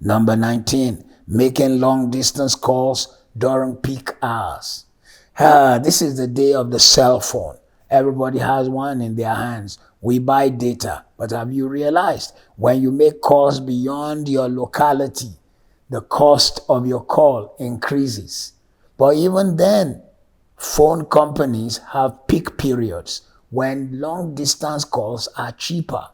Number 19, making long distance calls during peak hours. This is the day of the cell phone. Everybody has one in their hands. We buy data. But have you realized when you make calls beyond your locality, the cost of your call increases? But even then, phone companies have peak periods when long distance calls are cheaper.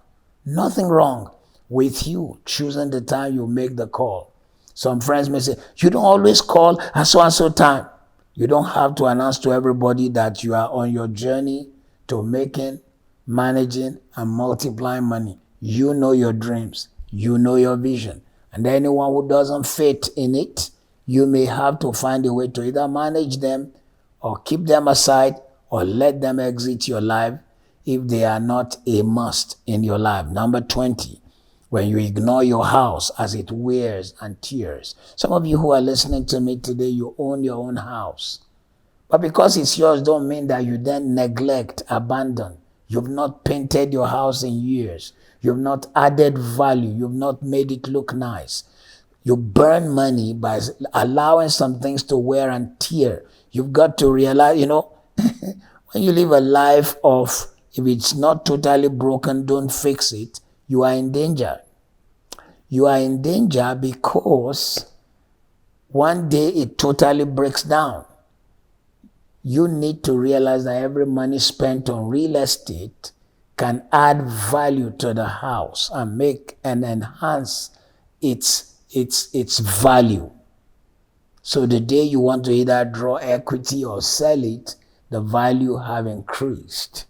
Nothing wrong with you choosing the time you make the call. Some friends may say, you don't always call at so and so time. You don't have to announce to everybody that you are on your journey to making, managing, and multiplying money. You know your dreams. You know your vision. And anyone who doesn't fit in it, you may have to find a way to either manage them or keep them aside or let them exit your life if they are not a must in your life. Number 20, when you ignore your house as it wears and tears. Some of you who are listening to me today, you own your own house. But because it's yours don't mean that you then neglect, abandon. You've not painted your house in years. You've not added value. You've not made it look nice. You burn money by allowing some things to wear and tear. You've got to realize, when you live a life of, if it's not totally broken, don't fix it, you are in danger. You are in danger because one day it totally breaks down. You need to realize that every money spent on real estate can add value to the house and make and enhance its value. So the day you want to either draw equity or sell it, the value have increased.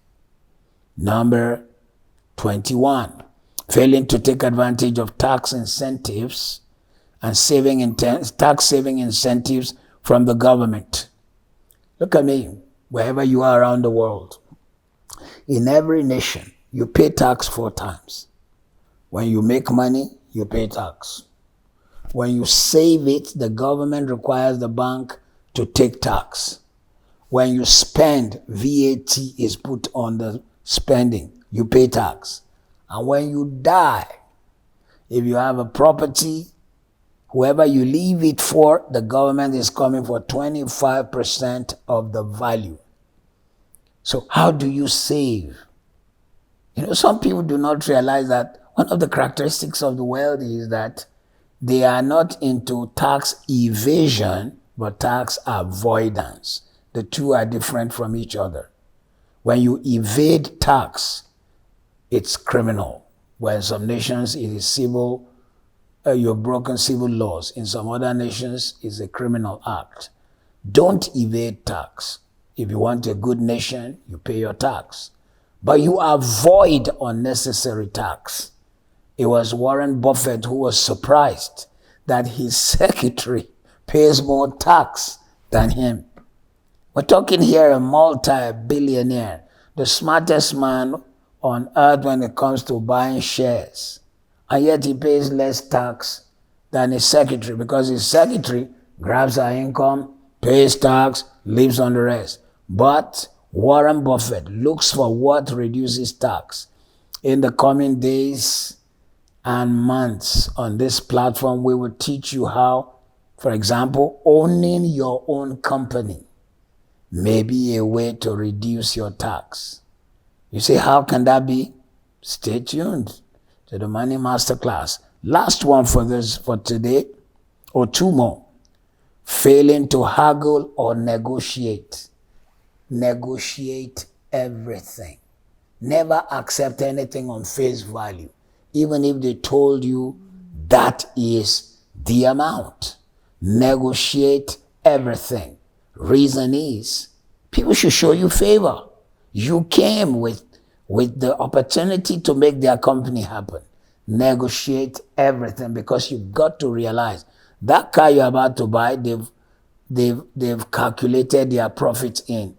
Number 21, failing to take advantage of tax incentives and tax saving incentives from the government. Look at me, wherever you are around the world. In every nation, you pay tax 4 times. When you make money, you pay tax. When you save it, the government requires the bank to take tax. When you spend, VAT is put on the spending. You pay tax. And when you die, if you have a property, whoever you leave it for, the government is coming for 25% of the value. So how do you save? Some people do not realize that one of the characteristics of the world is that they are not into tax evasion, but tax avoidance. The two are different from each other. When you evade tax, it's criminal. Where in some nations it is civil, you've broken civil laws. In some other nations, it's a criminal act. Don't evade tax. If you want a good nation, you pay your tax. But you avoid unnecessary tax. It was Warren Buffett who was surprised that his secretary pays more tax than him. We're talking here a multi-billionaire, the smartest man on earth when it comes to buying shares. And yet he pays less tax than his secretary because his secretary grabs her income, pays tax, lives on the rest. But Warren Buffett looks for what reduces tax. In the coming days and months on this platform, we will teach you how, for example, owning your own company may be a way to reduce your tax. You say, how can that be? Stay tuned to the Money Masterclass. Last one for today, or 2 more. Failing to haggle or negotiate. Negotiate everything. Never accept anything on face value, even if they told you that is the amount. Negotiate everything. Reason is, people should show you favor. You came with the opportunity to make their company happen. Negotiate everything because you've got to realize that car you're about to buy, they've calculated their profits in.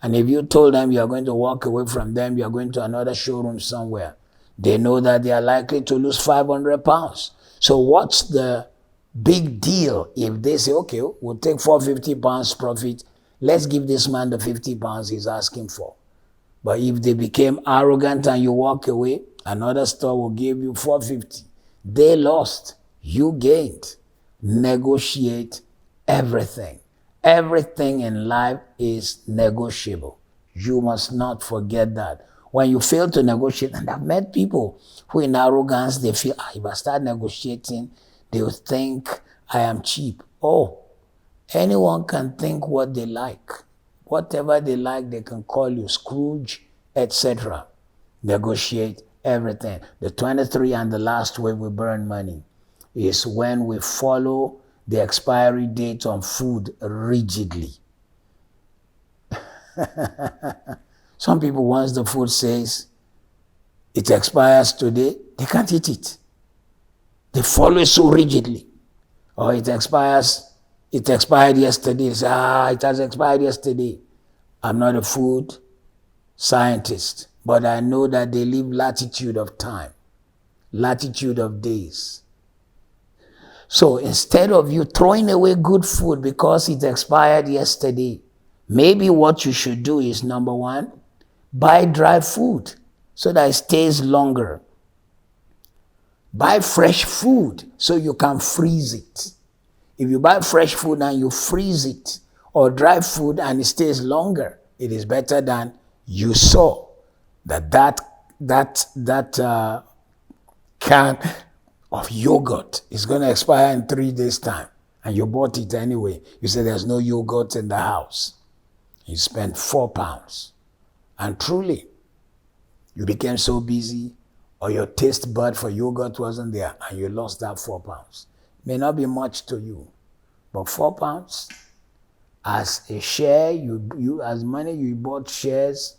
And if you told them you're going to walk away from them, you're going to another showroom somewhere, they know that they are likely to lose 500 pounds. So what's the big deal if they say, okay, we'll take 450 pounds profit. Let's give this man the 50 pounds he's asking for. But if they became arrogant and you walk away, another store will give you 450. They lost. you gained. Negotiate everything. Everything in life is negotiable. You must not forget that. When you fail to negotiate, and I've met people who in arrogance, they feel, if I start negotiating, they'll think I am cheap. Oh, anyone can think what they like. Whatever they like, they can call you Scrooge, etc. Negotiate everything. The 23 and the last way we burn money is when we follow the expiry date on food rigidly. Some people, once the food says it expires today, they can't eat it. They follow it so rigidly. Or it expired yesterday. They say, it has expired yesterday. I'm not a food scientist, but I know that they leave latitude of time, latitude of days. So instead of you throwing away good food because it expired yesterday, maybe what you should do is, number one, buy dry food so that it stays longer. Buy fresh food so you can freeze it. If you buy fresh food and you freeze it, or dry food and it stays longer, it is better than you saw that can of yogurt is going to expire in 3 days' time, and you bought it anyway. You say there's no yogurt in the house. You spent £4. And truly, you became so busy, or your taste bud for yogurt wasn't there, and you lost that £4. May not be much to you, but £4 as a share, you as money you bought shares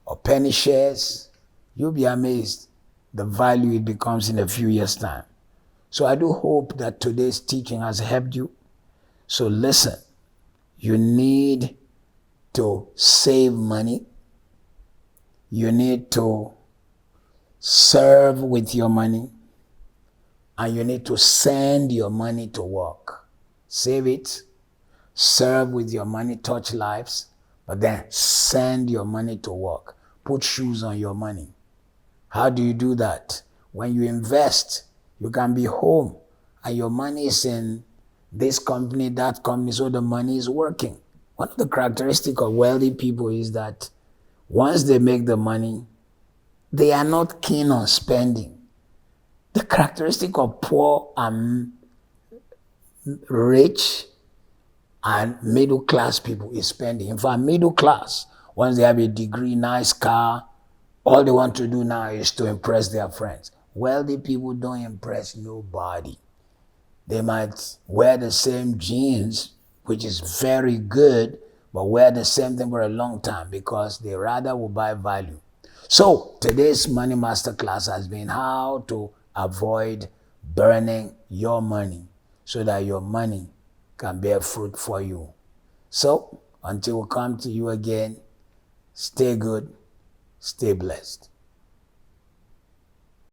or penny shares, you'll be amazed the value it becomes in a few years' time. So I do hope that today's teaching has helped you. So listen, you need to save money. You need to serve with your money. And you need to send your money to work. Save it, serve with your money, touch lives, but then send your money to work. Put shoes on your money. How do you do that? When you invest, you can be home and your money is in this company, that company, so the money is working. One of the characteristics of wealthy people is that once they make the money, they are not keen on spending. The characteristic of poor and rich and middle class people is spending. In fact, middle class, once they have a degree, nice car, all they want to do now is to impress their friends. Wealthy people don't impress nobody. They might wear the same jeans, which is very good, but wear the same thing for a long time because they rather will buy value. So today's Money Masterclass has been how to avoid burning your money so that your money can bear fruit for you. So until we come to you again, stay good, stay blessed.